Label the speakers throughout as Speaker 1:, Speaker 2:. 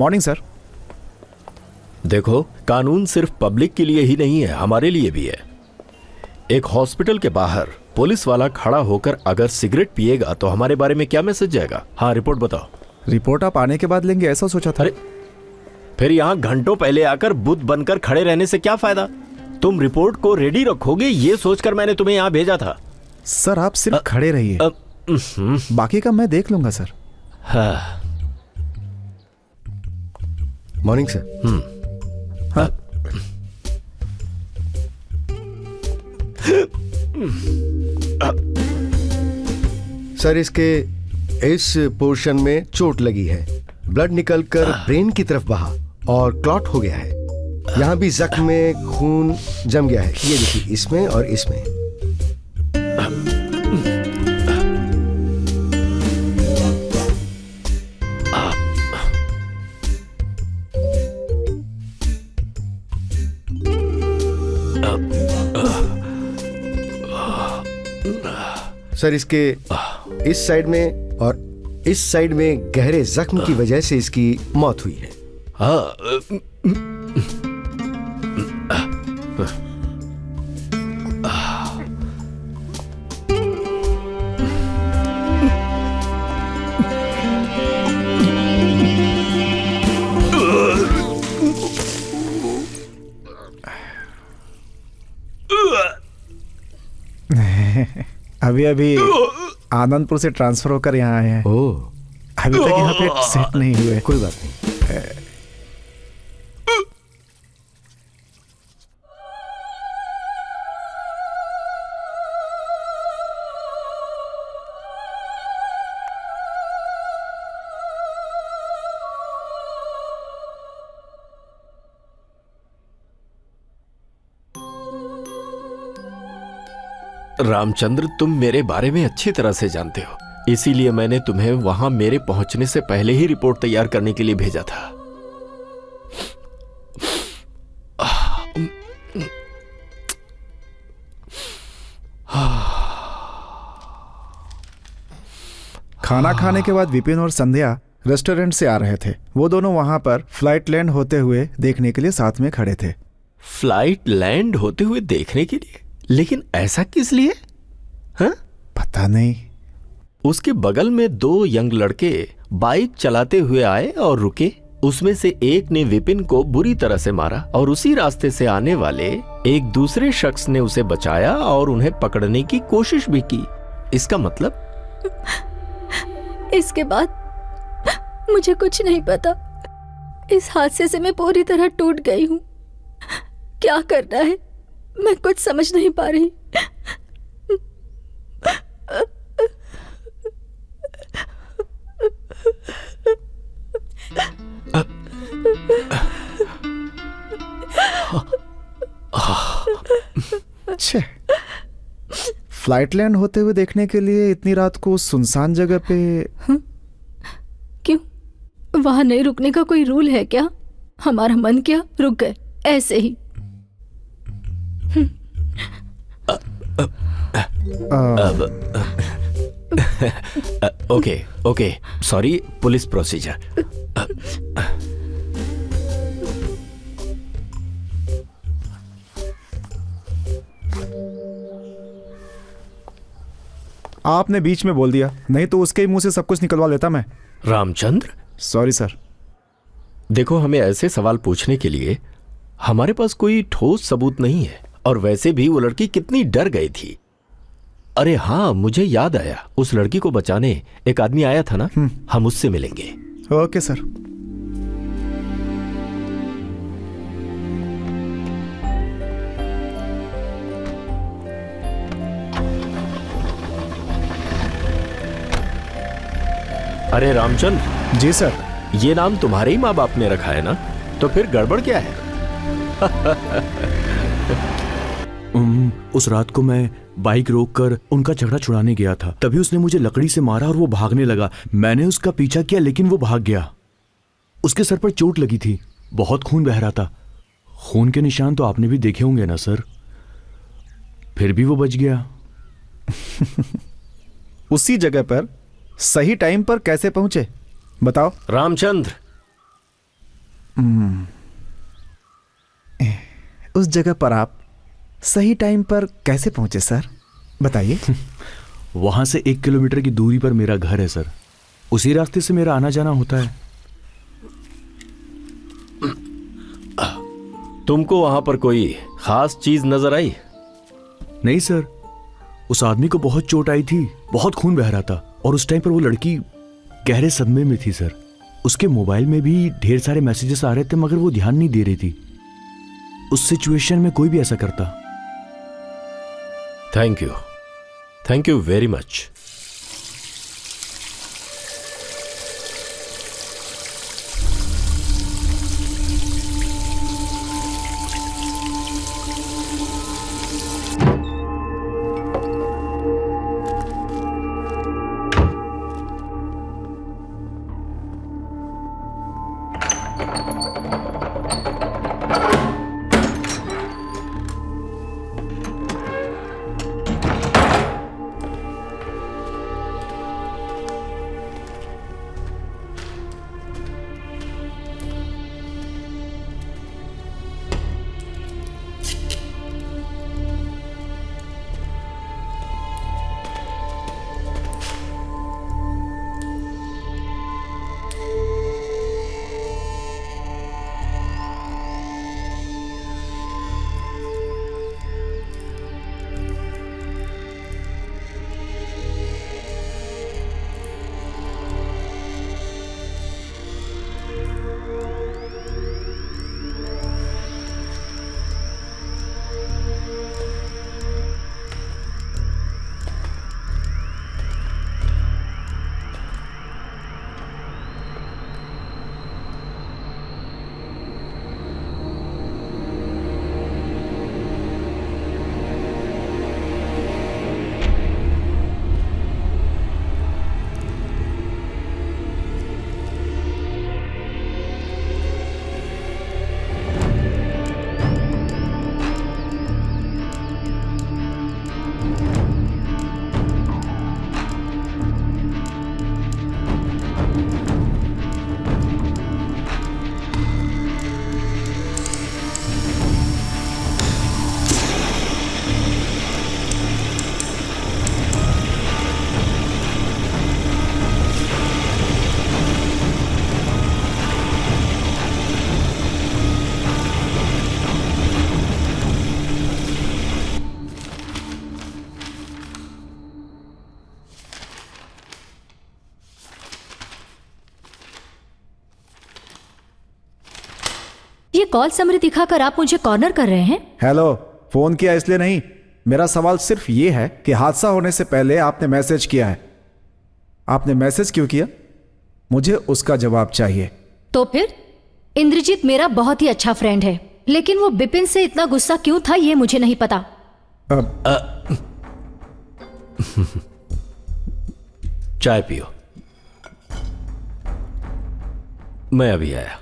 Speaker 1: Morning sir.
Speaker 2: देखो, कानून सिर्फ पब्लिक के लिए ही नहीं है, हमारे लिए भी है। एक हॉस्पिटल के बाहर पुलिस वाला खड़ा होकर अगर सिगरेट पिएगा तो हमारे बारे में क्या मैसेज जाएगा? हाँ, रिपोर्ट बताओ।
Speaker 1: रिपोर्ट आप आने के बाद लेंगे ऐसा सोचा था।
Speaker 2: अरे फिर यहाँ घंटों पहले आकर बुत बनकर खड़े रहने से क्या फायदा? तुम रिपोर्ट को रेडी रखोगे ये सोचकर मैंने तुम्हें यहाँ भेजा था।
Speaker 1: सर आप सिर्फ खड़े रहिए, बाकी का मैं देख लूंगा सर।
Speaker 2: हाँ।
Speaker 3: Morning sir.
Speaker 1: हाँ।
Speaker 3: सर इसके इस पोर्शन में चोट लगी है, ब्लड निकलकर ब्रेन की तरफ बहा और क्लॉट हो गया है। यहाँ भी जख्म में खून जम गया है, ये देखिए इसमें और इसमें। सर इसके इस साइड में और इस साइड में गहरे जख्म की वजह से इसकी मौत हुई है।
Speaker 2: हाँ।
Speaker 1: अभी अभी आनंदपुर से ट्रांसफर होकर यहाँ आए हैं।
Speaker 3: ओह,
Speaker 1: अभी तक यहाँ पे सेट नहीं हुए।
Speaker 3: कोई बात नहीं।
Speaker 2: रामचंद्र, तुम मेरे बारे में अच्छी तरह से जानते हो, इसीलिए मैंने तुम्हें वहां मेरे पहुंचने से पहले ही रिपोर्ट तैयार करने के लिए भेजा था।
Speaker 1: खाना खाने के बाद विपिन और संध्या रेस्टोरेंट से आ रहे थे। वो दोनों वहां पर फ्लाइट लैंड होते हुए देखने के लिए साथ में खड़े थे।
Speaker 2: फ्लाइट लैंड होते हुए देखने के लिए? लेकिन ऐसा किस लिए? हाँ?
Speaker 1: पता नहीं।
Speaker 2: उसके बगल में दो यंग लड़के बाइक चलाते हुए आए और रुके। उसमें से एक ने विपिन को बुरी तरह से मारा और उसी रास्ते से आने वाले एक दूसरे शख्स ने उसे बचाया और उन्हें पकड़ने की कोशिश भी की। इसका मतलब?
Speaker 4: इसके बाद मुझे कुछ नहीं पता। इस हादसे से मैं पूरी तरह टूट गई हूँ। क्या करना है मैं कुछ समझ नहीं पा रही।
Speaker 1: छे, फ्लाइट लैंड होते हुए देखने के लिए इतनी रात को सुनसान जगह पे?
Speaker 4: क्यों, वहां नहीं रुकने का कोई रूल है क्या? हमारा मन किया रुक गए ऐसे ही।
Speaker 2: Okay, sorry, police procedure.
Speaker 1: आपने बीच में बोल दिया, नहीं तो उसके ही मुंह से सब कुछ निकलवा लेता मैं।
Speaker 2: Ramchandra,
Speaker 1: sorry sir.
Speaker 2: देखो, हमें ऐसे सवाल पूछने के लिए हमारे पास कोई ठोस सबूत नहीं है, और वैसे भी वो लड़की कितनी डर गई थी। अरे हाँ, मुझे याद आया, उस लड़की को बचाने एक आदमी आया था ना, हम उससे मिलेंगे।
Speaker 1: Okay sir.
Speaker 2: अरे रामचंद्र।
Speaker 1: जी सर।
Speaker 2: ये नाम तुम्हारे ही माँ बाप ने रखा है ना, तो फिर गड़बड़ क्या है?
Speaker 5: उस रात को मैं बाइक रोककर उनका झगड़ा छुड़ाने गया था, तभी उसने मुझे लकड़ी से मारा और वो भागने लगा। मैंने उसका पीछा किया लेकिन वो भाग गया। उसके सर पर चोट लगी थी, बहुत खून बह रहा था। खून के निशान तो आपने भी देखे होंगे ना सर। फिर भी वो बच गया।
Speaker 1: उसी जगह पर सही टाइम पर कैसे पहुंचे बताओ?
Speaker 2: रामचंद्र,
Speaker 1: उस जगह पर आप सही टाइम पर कैसे पहुंचे सर, बताइए।
Speaker 5: वहां से 1 किलोमीटर की दूरी पर मेरा घर है सर। उसी रास्ते से मेरा आना जाना होता है।
Speaker 2: तुमको वहां पर कोई खास चीज नजर आई?
Speaker 5: नहीं सर, उस आदमी को बहुत चोट आई थी, बहुत खून बह रहा था और उस टाइम पर वो लड़की गहरे सदमे में थी सर। उसके मोबाइल में भी ढेर सारे मैसेजेस आ रहे थे मगर वो ध्यान नहीं दे रही थी। उस सिचुएशन में कोई भी ऐसा करता।
Speaker 2: Thank you very much.
Speaker 4: ये कॉल समरी दिखाकर आप मुझे कॉर्नर कर रहे हैं?
Speaker 1: हेलो, फोन किया इसलिए नहीं। मेरा सवाल सिर्फ ये है कि हादसा होने से पहले आपने मैसेज किया है। आपने मैसेज क्यों किया? मुझे उसका जवाब चाहिए।
Speaker 4: तो फिर इंद्रजीत मेरा बहुत ही अच्छा फ्रेंड है, लेकिन वो बिपिन से इतना गुस्सा क्यों था ये मुझे नहीं पता।
Speaker 2: चाय पियो, मैं अभी आया।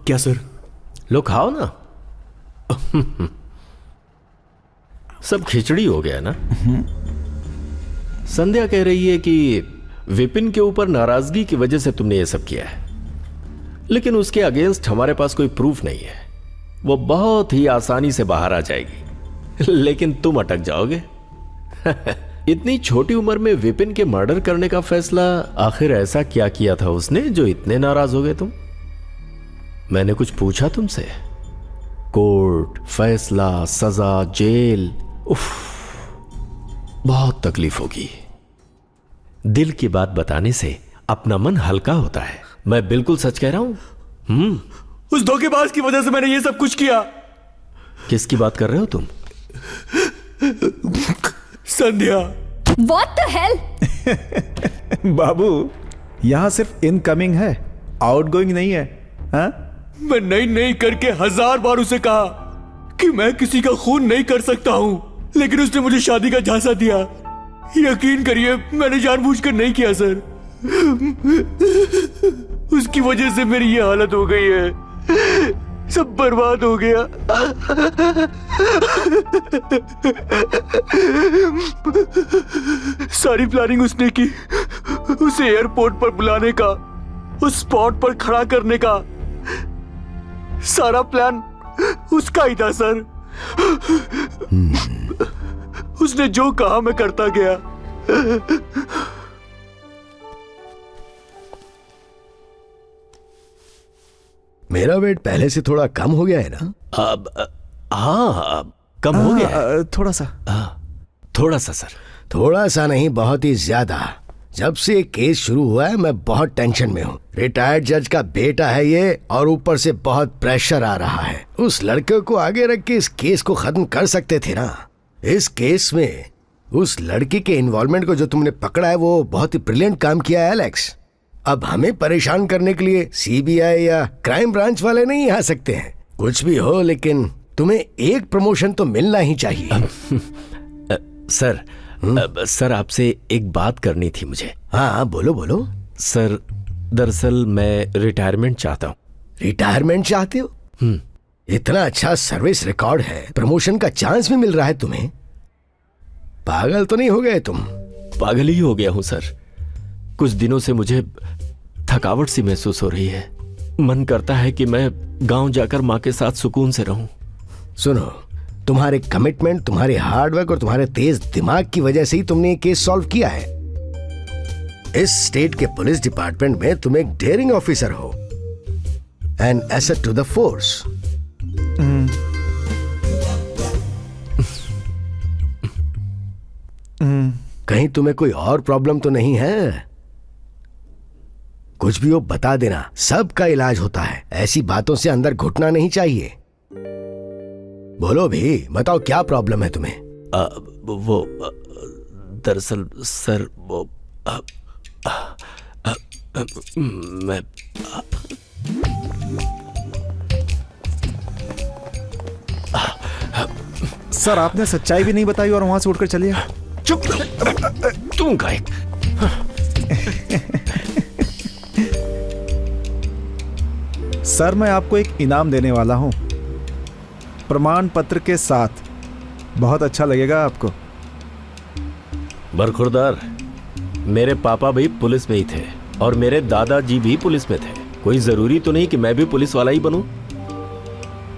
Speaker 5: क्या सर?
Speaker 2: लो खाओ ना। सब खिचड़ी हो गया ना। संध्या कह रही है कि विपिन के ऊपर नाराजगी की वजह से तुमने ये सब किया है, लेकिन उसके अगेंस्ट हमारे पास कोई प्रूफ नहीं है। वो बहुत ही आसानी से बाहर आ जाएगी, लेकिन तुम अटक जाओगे। इतनी छोटी उम्र में विपिन के मर्डर करने का फैसला, आखिर ऐसा क्या किया था उसने जो इतने नाराज हो गए तुम? मैंने कुछ पूछा तुमसे? कोर्ट, फैसला, सजा, जेल, उफ, बहुत तकलीफ होगी। दिल की बात बताने से अपना मन हल्का होता है। मैं बिल्कुल सच कह रहा हूं।
Speaker 5: उस धोखेबाज की वजह से मैंने ये सब कुछ किया।
Speaker 2: किसकी बात कर रहे हो तुम?
Speaker 5: संध्या।
Speaker 4: What the hell?
Speaker 1: बाबू, यहां सिर्फ इनकमिंग है, आउटगोइंग नहीं है। हाँ?
Speaker 5: मैं नहीं नहीं करके 1000 बार उसे कहा कि मैं किसी का खून नहीं कर सकता हूं, लेकिन उसने मुझे शादी का झांसा दिया। यकीन करिए मैंने जानबूझकर नहीं किया सर। उसकी वजह से मेरी ये हालत हो गई है, सब बर्बाद हो गया। सारी प्लानिंग उसने की, उसे एयरपोर्ट पर बुलाने का, उस स्पॉट पर खड़ा करने का, सारा प्लान उसका ही था सर। उसने जो कहा मैं करता गया।
Speaker 3: मेरा वेट पहले से थोड़ा कम हो गया है ना?
Speaker 2: अब हाँ, कम हो गया।
Speaker 1: थोड़ा सा।
Speaker 2: थोड़ा सा सर।
Speaker 3: थोड़ा सा नहीं, बहुत ही ज्यादा। जब से ये केस शुरू हुआ है मैं बहुत टेंशन में हूँ। रिटायर्ड जज का बेटा है ये, और ऊपर से बहुत प्रेशर आ रहा है। उस लड़के को आगे रख के इस केस को खत्म कर सकते थे ना। इस केस में उस लड़की के इन्वॉल्वमेंट को जो तुमने पकड़ा है वो बहुत ही ब्रिलियंट काम किया है एलेक्स। अब हमें परेशान करने के लिए सीबीआई या क्राइम ब्रांच वाले नहीं आ सकते हैं। कुछ भी हो, लेकिन तुम्हें एक प्रमोशन तो मिलना ही चाहिए।
Speaker 2: सर, सर आपसे एक बात करनी थी मुझे।
Speaker 3: हाँ बोलो बोलो।
Speaker 2: सर दरअसल मैं रिटायरमेंट चाहता हूँ।
Speaker 3: रिटायरमेंट चाहते हो? इतना अच्छा सर्विस रिकॉर्ड है, प्रमोशन का चांस भी मिल रहा है तुम्हें। पागल तो नहीं हो गए तुम?
Speaker 2: पागल ही हो गया हूँ सर। कुछ दिनों से मुझे थकावट सी महसूस हो रही है। मन करता है कि मैं गांव जाकर माँ के साथ सुकून से रहूं।
Speaker 3: सुनो, तुम्हारे कमिटमेंट, तुम्हारे हार्डवर्क और तुम्हारे तेज दिमाग की वजह से ही तुमने ये केस सॉल्व किया है। इस स्टेट के पुलिस डिपार्टमेंट में तुम एक डेयरिंग ऑफिसर हो, an asset to the force. कहीं तुम्हें कोई और प्रॉब्लम तो नहीं है? कुछ भी हो बता देना, सबका इलाज होता है। ऐसी बातों से अंदर घुटना नहीं चाहिए। बोलो भी, बताओ क्या प्रॉब्लम है तुम्हें?
Speaker 2: वो दरअसल सर वो मैं
Speaker 1: सर आपने सच्चाई भी नहीं बताई और वहां से उठकर चलिए।
Speaker 2: चुप। तुम का एक
Speaker 1: सर मैं आपको एक इनाम देने वाला हूं, प्रमाण पत्र के साथ। बहुत अच्छा लगेगा आपको।
Speaker 2: बरखुरदार, मेरे पापा भी पुलिस में ही थे और मेरे दादाजी भी पुलिस में थे। कोई जरूरी तो नहीं कि मैं भी पुलिस वाला ही बनूं।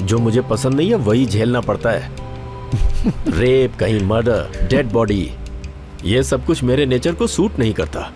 Speaker 2: जो मुझे पसंद नहीं है वही झेलना पड़ता है। रेप, कहीं मर्डर, डेड बॉडी, ये सब कुछ मेरे नेचर को सूट नहीं करता।